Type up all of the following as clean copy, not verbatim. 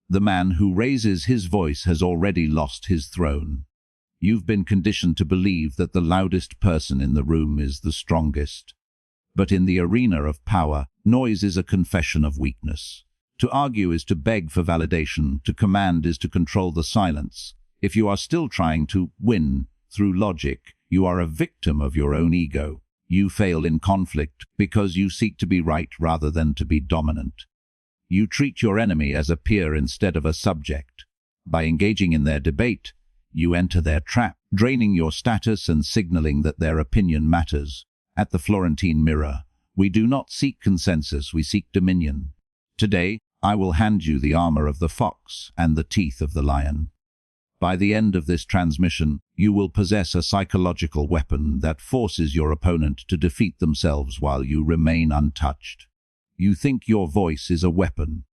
The man who raises his voice has already lost his throne. You've been conditioned to believe that the loudest person in the room is the strongest. But in the arena of power, noise is a confession of weakness. To argue is to beg for validation, to command is to control the silence. If you are still trying to win through logic, you are a victim of your own ego. You fail in conflict because you seek to be right rather than to be dominant. You treat your enemy as a peer instead of a subject. By engaging in their debate, you enter their trap, draining your status and signaling that their opinion matters. At the Florentine Mirror, we do not seek consensus, we seek dominion. Today, I will hand you the armor of the fox and the teeth of the lion. By the end of this transmission, you will possess a psychological weapon that forces your opponent to defeat themselves while you remain untouched. You think your voice is a weapon.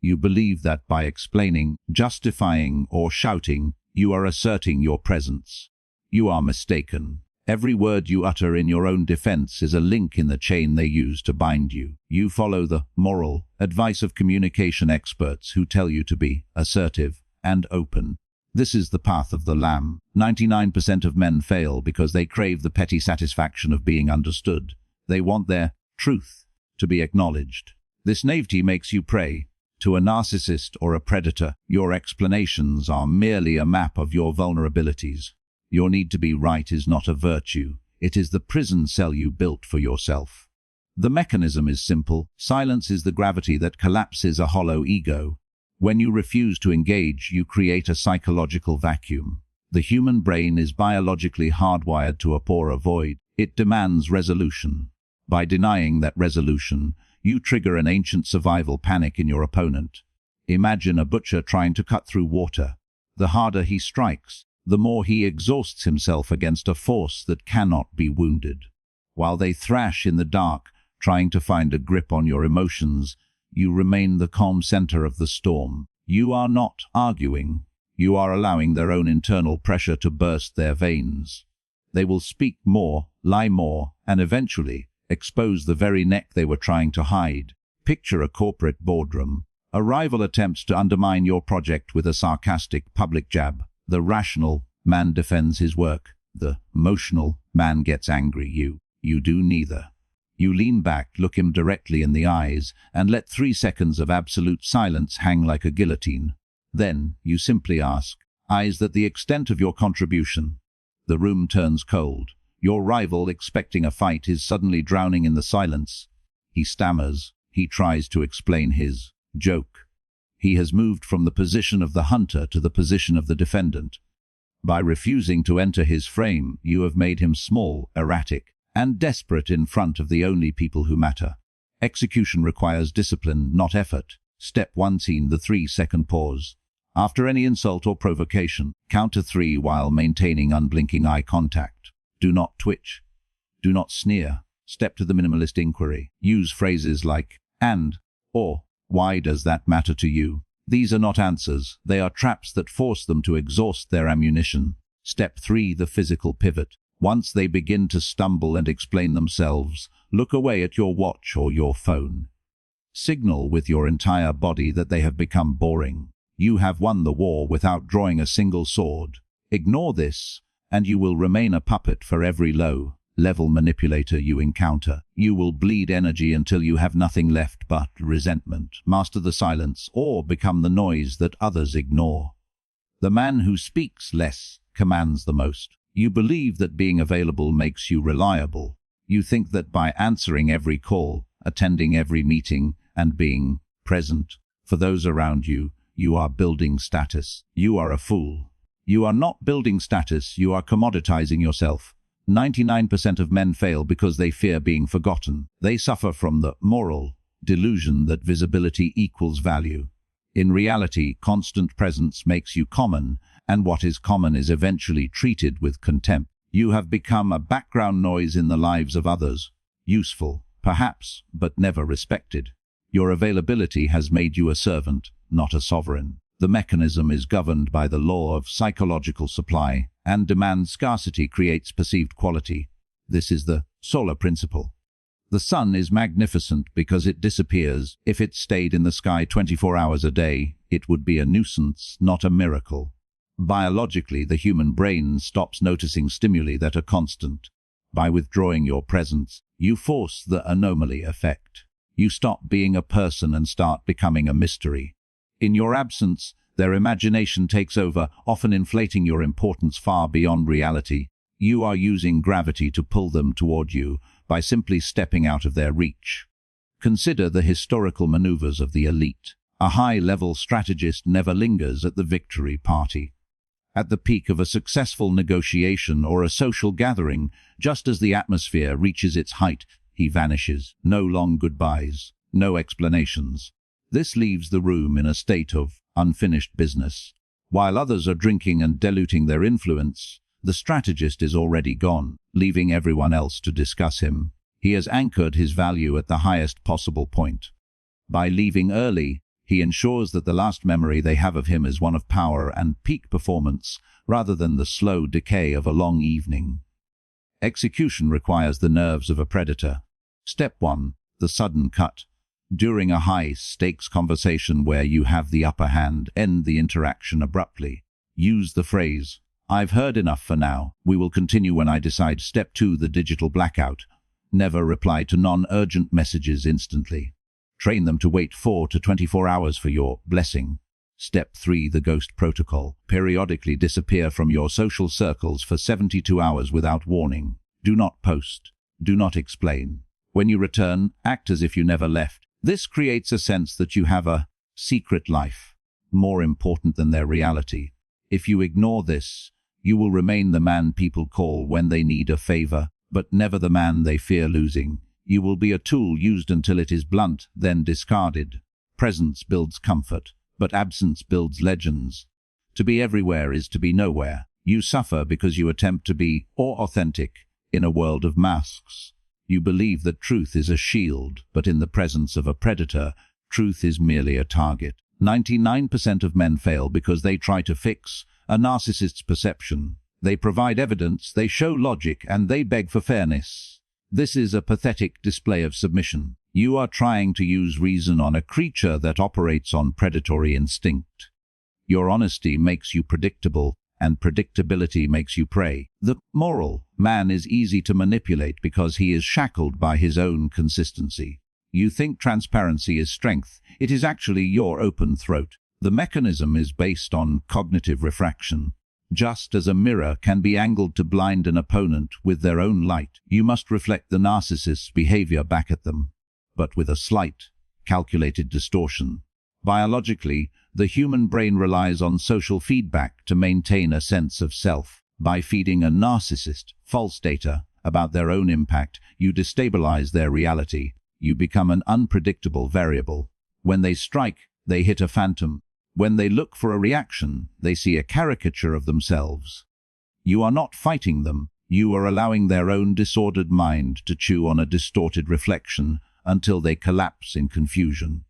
You believe that by explaining, justifying, or shouting, you are asserting your presence. You are mistaken. Every word you utter in your own defense is a link in the chain they use to bind you. You follow the moral advice of communication experts who tell you to be assertive and open. This is the path of the lamb. 99% of men fail because they crave the petty satisfaction of being understood. They want their truth to be acknowledged. This naivety makes you prey to a narcissist or a predator. Your explanations are merely a map of your vulnerabilities. Your need to be right is not a virtue. It is the prison cell you built for yourself. The mechanism is simple. Silence is the gravity that collapses a hollow ego. When you refuse to engage, you create a psychological vacuum. The human brain is biologically hardwired to abhor a void. It demands resolution. By denying that resolution, you trigger an ancient survival panic in your opponent. Imagine a butcher trying to cut through water. The harder he strikes, the more he exhausts himself against a force that cannot be wounded. While they thrash in the dark, trying to find a grip on your emotions, you remain the calm center of the storm. You are not arguing. You are allowing their own internal pressure to burst their veins. They will speak more, lie more, and eventually expose the very neck they were trying to hide. Picture a corporate boardroom. A rival attempts to undermine your project with a sarcastic public jab. The rational man defends his work. The emotional man gets angry. You do neither. You lean back, look him directly in the eyes, and let 3 seconds of absolute silence hang like a guillotine. Then you simply ask, "Is that the extent of your contribution?" The room turns cold. Your rival, expecting a fight, is suddenly drowning in the silence. He stammers. He tries to explain his joke. He has moved from the position of the hunter to the position of the defendant. By refusing to enter his frame, you have made him small, erratic, and desperate in front of the only people who matter. Execution requires discipline, not effort. Step 1 scene, the 3-second pause. After any insult or provocation, count to 3 while maintaining unblinking eye contact. Do not twitch. Do not sneer. Step to the minimalist inquiry. Use phrases like, "and," or, "Why does that matter to you?" These are not answers. They are traps that force them to exhaust their ammunition. Step 3, the physical pivot. Once they begin to stumble and explain themselves, look away at your watch or your phone. Signal with your entire body that they have become boring. You have won the war without drawing a single sword. Ignore this, and you will remain a puppet for every low-level manipulator you encounter. You will bleed energy until you have nothing left but resentment. Master the silence, or become the noise that others ignore. The man who speaks less commands the most. You believe that being available makes you reliable. You think that by answering every call, attending every meeting, and being present for those around you, you are building status. You are a fool. You are not building status, you are commoditizing yourself. 99% of men fail because they fear being forgotten. They suffer from the moral delusion that visibility equals value. In reality, constant presence makes you common, and what is common is eventually treated with contempt. You have become a background noise in the lives of others. Useful, perhaps, but never respected. Your availability has made you a servant, not a sovereign. The mechanism is governed by the law of psychological supply and demand. Scarcity creates perceived quality. This is the solar principle. The sun is magnificent because it disappears. If it stayed in the sky 24 hours a day, it would be a nuisance, not a miracle. Biologically, the human brain stops noticing stimuli that are constant. By withdrawing your presence, you force the anomaly effect. You stop being a person and start becoming a mystery. In your absence, their imagination takes over, often inflating your importance far beyond reality. You are using gravity to pull them toward you by simply stepping out of their reach. Consider the historical maneuvers of the elite. A high-level strategist never lingers at the victory party. At the peak of a successful negotiation or a social gathering, just as the atmosphere reaches its height, he vanishes. No long goodbyes, no explanations. This leaves the room in a state of unfinished business. While others are drinking and diluting their influence, the strategist is already gone, leaving everyone else to discuss him. He has anchored his value at the highest possible point. By leaving early, he ensures that the last memory they have of him is one of power and peak performance, rather than the slow decay of a long evening. Execution requires the nerves of a predator. Step 1. The sudden cut. During a high-stakes conversation where you have the upper hand, end the interaction abruptly. Use the phrase, "I've heard enough for now. We will continue when I decide." Step 2. The digital blackout. Never reply to non-urgent messages instantly. Train them to wait 4 to 24 hours for your blessing. Step 3. The ghost protocol. Periodically disappear from your social circles for 72 hours without warning. Do not post. Do not explain. When you return, act as if you never left. This creates a sense that you have a secret life, more important than their reality. If you ignore this, you will remain the man people call when they need a favor, but never the man they fear losing. You will be a tool used until it is blunt, then discarded. Presence builds comfort, but absence builds legends. To be everywhere is to be nowhere. You suffer because you attempt to be authentic in a world of masks. You believe that truth is a shield, but in the presence of a predator, truth is merely a target. 99% of men fail because they try to fix a narcissist's perception. They provide evidence, they show logic, and they beg for fairness. This is a pathetic display of submission. You are trying to use reason on a creature that operates on predatory instinct. Your honesty makes you predictable, and predictability makes you prey. The moral man is easy to manipulate because he is shackled by his own consistency. You think transparency is strength. It is actually your open throat. The mechanism is based on cognitive refraction. Just as a mirror can be angled to blind an opponent with their own light, you must reflect the narcissist's behavior back at them, but with a slight, calculated distortion. Biologically, the human brain relies on social feedback to maintain a sense of self. By feeding a narcissist false data about their own impact, you destabilize their reality. You become an unpredictable variable. When they strike, they hit a phantom. When they look for a reaction, they see a caricature of themselves. You are not fighting them. You are allowing their own disordered mind to chew on a distorted reflection until they collapse in confusion.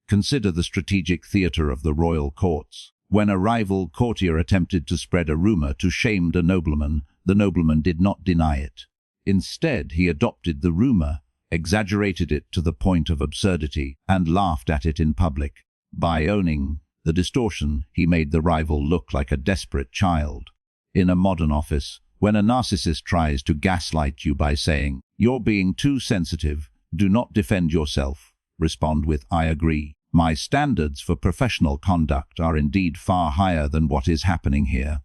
Consider the strategic theater of the royal courts. When a rival courtier attempted to spread a rumor to shame the nobleman did not deny it. Instead, he adopted the rumor, exaggerated it to the point of absurdity, and laughed at it in public. By owning the distortion, he made the rival look like a desperate child. In a modern office, when a narcissist tries to gaslight you by saying, "You're being too sensitive, do not defend yourself," respond with, "I agree. My standards for professional conduct are indeed far higher than what is happening here."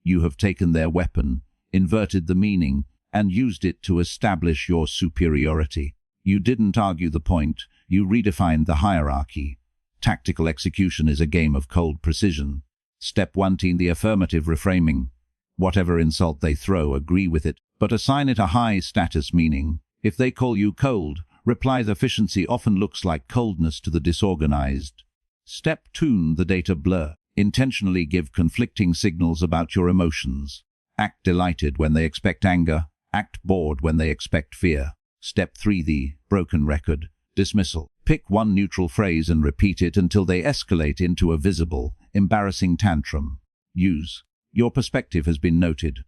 You have taken their weapon, inverted the meaning, and used it to establish your superiority. You didn't argue the point, you redefined the hierarchy. Tactical execution is a game of cold precision. Step 1. The affirmative reframing. Whatever insult they throw, agree with it, but assign it a high status meaning. If they call you cold, reply the efficiency often looks like coldness to the disorganized. Step 2. The data blur. Intentionally give conflicting signals about your emotions. Act delighted when they expect anger. Act bored when they expect fear. Step 3. The broken record. Dismissal. Pick one neutral phrase and repeat it until they escalate into a visible, embarrassing tantrum. Use, "Your perspective has been noted."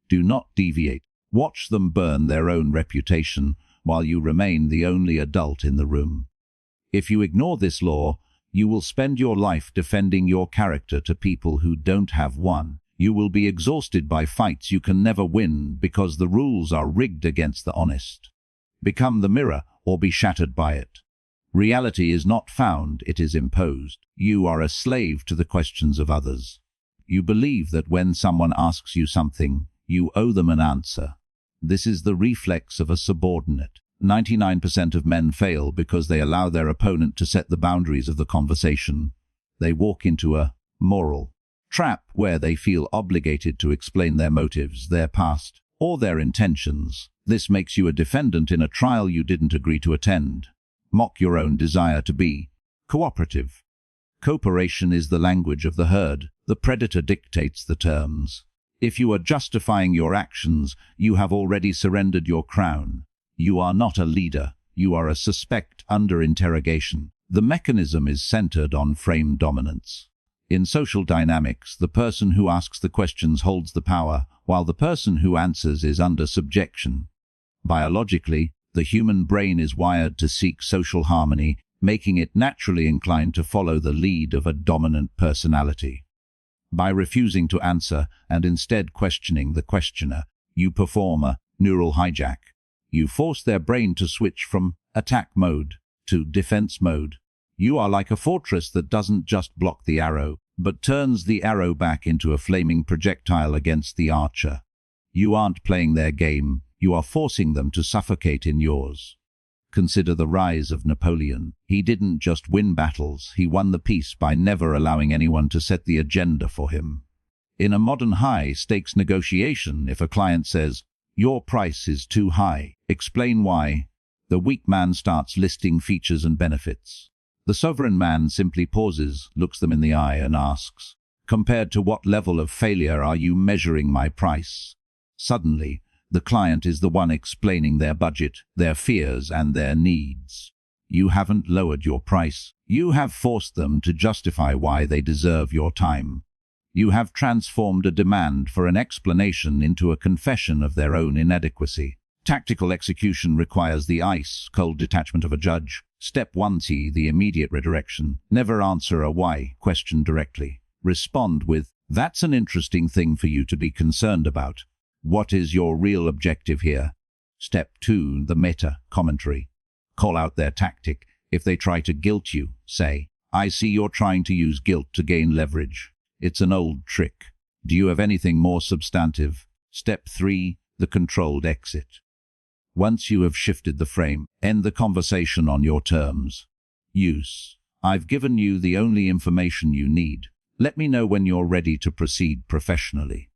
Do not deviate. Watch them burn their own reputation, while you remain the only adult in the room. If you ignore this law, you will spend your life defending your character to people who don't have one. You will be exhausted by fights you can never win because the rules are rigged against the honest. Become the mirror or be shattered by it. Reality is not found, it is imposed. You are a slave to the questions of others. You believe that when someone asks you something, you owe them an answer. This is the reflex of a subordinate. 99% of men fail because they allow their opponent to set the boundaries of the conversation. They walk into a moral trap where they feel obligated to explain their motives, their past, or their intentions. This makes you a defendant in a trial you didn't agree to attend. Mock your own desire to be cooperative. Cooperation is the language of the herd. The predator dictates the terms. If you are justifying your actions, you have already surrendered your crown. You are not a leader. You are a suspect under interrogation. The mechanism is centered on frame dominance. In social dynamics, the person who asks the questions holds the power, while the person who answers is under subjection. Biologically, the human brain is wired to seek social harmony, making it naturally inclined to follow the lead of a dominant personality. By refusing to answer and instead questioning the questioner, you perform a neural hijack. You force their brain to switch from attack mode to defense mode. You are like a fortress that doesn't just block the arrow, but turns the arrow back into a flaming projectile against the archer. You aren't playing their game, you are forcing them to suffocate in yours. Consider the rise of Napoleon. He didn't just win battles, he won the peace by never allowing anyone to set the agenda for him. In a modern high-stakes negotiation, if a client says, "Your price is too high, explain why," the weak man starts listing features and benefits. The sovereign man simply pauses, looks them in the eye and asks, "Compared to what level of failure are you measuring my price?" Suddenly, the client is the one explaining their budget, their fears, and their needs. You haven't lowered your price. You have forced them to justify why they deserve your time. You have transformed a demand for an explanation into a confession of their own inadequacy. Tactical execution requires the ice-cold detachment of a judge. Step 1: the immediate redirection. Never answer a why question directly. Respond with, "That's an interesting thing for you to be concerned about. What is your real objective here?" Step 2: the meta-commentary. Call out their tactic. If they try to guilt you, say, "I see you're trying to use guilt to gain leverage. It's an old trick. Do you have anything more substantive?" Step 3: the controlled exit. Once you have shifted the frame, end the conversation on your terms. Use: "I've given you the only information you need. Let me know when you're ready to proceed professionally."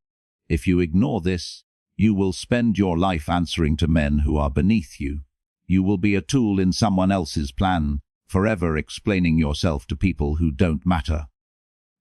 If you ignore this, you will spend your life answering to men who are beneath you. You will be a tool in someone else's plan, forever explaining yourself to people who don't matter.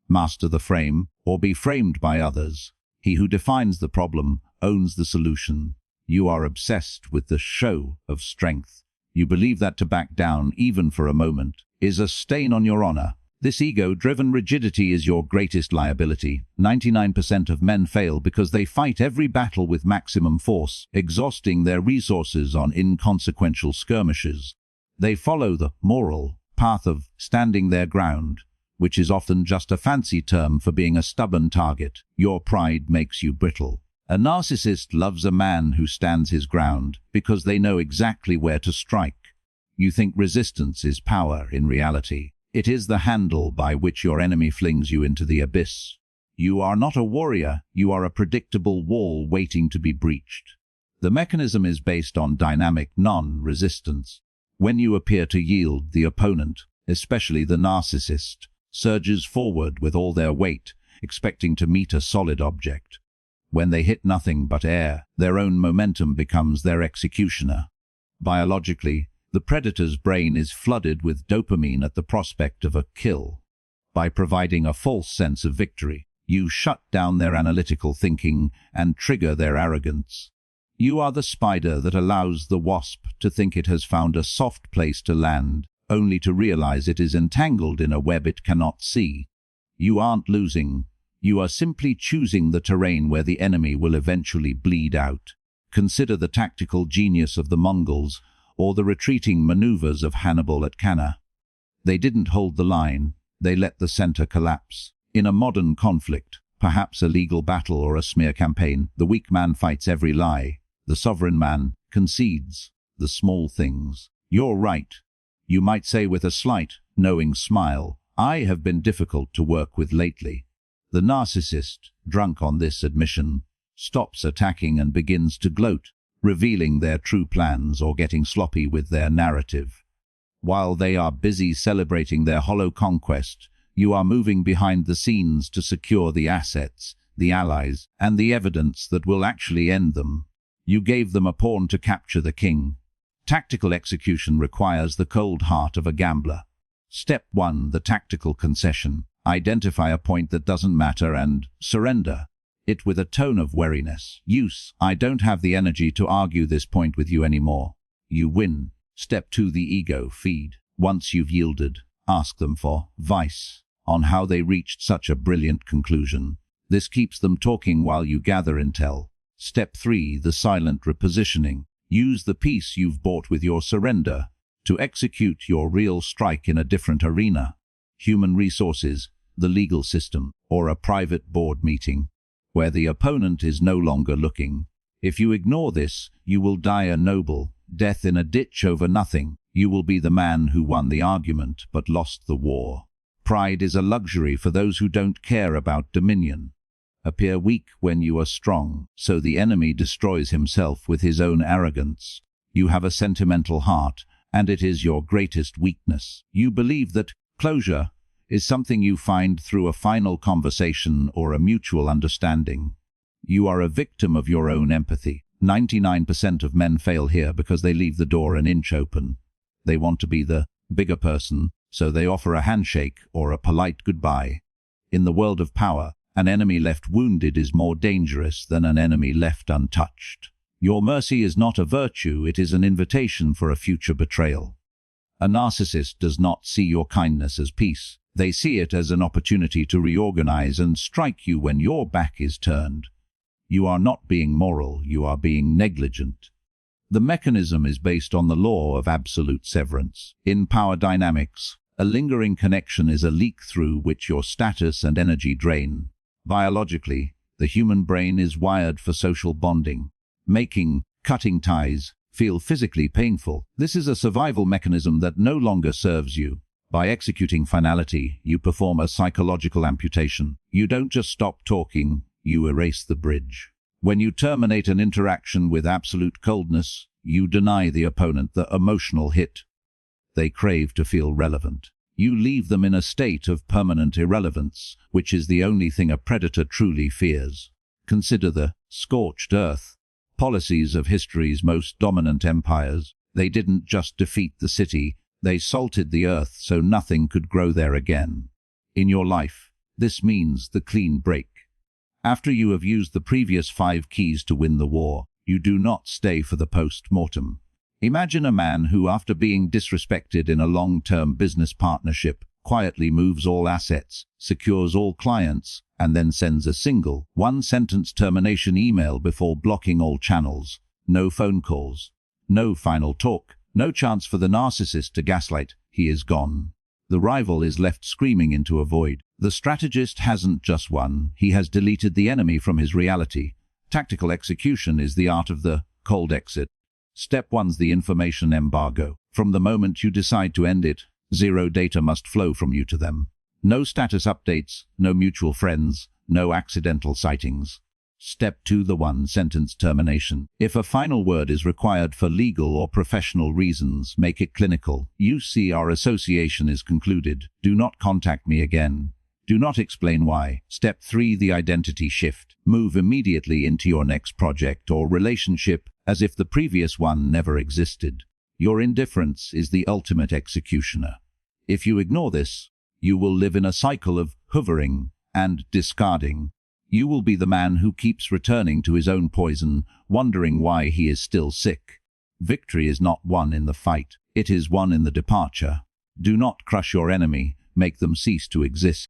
Master the frame, or be framed by others. He who defines the problem owns the solution. You are obsessed with the show of strength. You believe that to back down, even for a moment, is a stain on your honor. This ego-driven rigidity is your greatest liability. 99% of men fail because they fight every battle with maximum force, exhausting their resources on inconsequential skirmishes. They follow the moral path of standing their ground, which is often just a fancy term for being a stubborn target. Your pride makes you brittle. A narcissist loves a man who stands his ground because they know exactly where to strike. You think resistance is power. In reality, it is the handle by which your enemy flings you into the abyss. You are not a warrior, you are a predictable wall waiting to be breached. The mechanism is based on dynamic non-resistance. When you appear to yield, the opponent, especially the narcissist, surges forward with all their weight, expecting to meet a solid object. When they hit nothing but air, their own momentum becomes their executioner. Biologically, the predator's brain is flooded with dopamine at the prospect of a kill. By providing a false sense of victory, you shut down their analytical thinking and trigger their arrogance. You are the spider that allows the wasp to think it has found a soft place to land, only to realize it is entangled in a web it cannot see. You aren't losing. You are simply choosing the terrain where the enemy will eventually bleed out. Consider the tactical genius of the Mongols. or the retreating maneuvers of Hannibal at Cannae. They didn't hold the line, they let the center collapse. In a modern conflict, perhaps a legal battle or a smear campaign, the weak man fights every lie. The sovereign man concedes the small things. You're right. You might say with a slight, knowing smile, I have been difficult to work with lately. The narcissist, drunk on this admission, stops attacking and begins to gloat, revealing their true plans or getting sloppy with their narrative. While they are busy celebrating their hollow conquest, you are moving behind the scenes to secure the assets, the allies, and the evidence that will actually end them. You gave them a pawn to capture the king. Tactical execution requires the cold heart of a gambler. Step 1. The tactical concession. Identify a point that doesn't matter and surrender it with a tone of wariness. Use, I don't have the energy to argue this point with you anymore. You win. Step 2. The ego feed. Once you've yielded, ask them for advice on how they reached such a brilliant conclusion. This keeps them talking while you gather intel. Step 3. The silent repositioning. Use the peace you've bought with your surrender to execute your real strike in a different arena. Human resources, the legal system, or a private board meeting, where the opponent is no longer looking. If you ignore this, you will die a noble death in a ditch over nothing. You will be the man who won the argument but lost the war. Pride is a luxury for those who don't care about dominion. Appear weak when you are strong, so the enemy destroys himself with his own arrogance. You have a sentimental heart, and it is your greatest weakness. You believe that closure is something you find through a final conversation or a mutual understanding. You are a victim of your own empathy. 99% of men fail here because they leave the door an inch open. They want to be the bigger person, so they offer a handshake or a polite goodbye. In the world of power, an enemy left wounded is more dangerous than an enemy left untouched. Your mercy is not a virtue, it is an invitation for a future betrayal. A narcissist does not see your kindness as peace. They see it as an opportunity to reorganize and strike you when your back is turned. You are not being moral, you are being negligent. The mechanism is based on the law of absolute severance. In power dynamics, a lingering connection is a leak through which your status and energy drain. Biologically, the human brain is wired for social bonding, making cutting ties feel physically painful. This is a survival mechanism that no longer serves you. By executing finality, you perform a psychological amputation. You don't just stop talking, you erase the bridge. When you terminate an interaction with absolute coldness, you deny the opponent the emotional hit they crave to feel relevant. You leave them in a state of permanent irrelevance, which is the only thing a predator truly fears. Consider the scorched earth policies of history's most dominant empires. They didn't just defeat the city, they salted the earth so nothing could grow there again. In your life, this means the clean break. After you have used the previous 5 keys to win the war, you do not stay for the post-mortem. Imagine a man who, after being disrespected in a long-term business partnership, quietly moves all assets, secures all clients, and then sends a single, one-sentence termination email before blocking all channels. No phone calls, no final talk, no chance for the narcissist to gaslight. He is gone. The rival is left screaming into a void. The strategist hasn't just won, he has deleted the enemy from his reality. Tactical execution is the art of the cold exit. Step 1's the information embargo. From the moment you decide to end it, zero data must flow from you to them. No status updates, no mutual friends, no accidental sightings. Step 2, the one-sentence termination. If a final word is required for legal or professional reasons, make it clinical. You see, our association is concluded. Do not contact me again. Do not explain why. Step 3, the identity shift. Move immediately into your next project or relationship as if the previous one never existed. Your indifference is the ultimate executioner. If you ignore this, you will live in a cycle of hovering and discarding. You will be the man who keeps returning to his own poison, wondering why he is still sick. Victory is not won in the fight, it is won in the departure. Do not crush your enemy, make them cease to exist.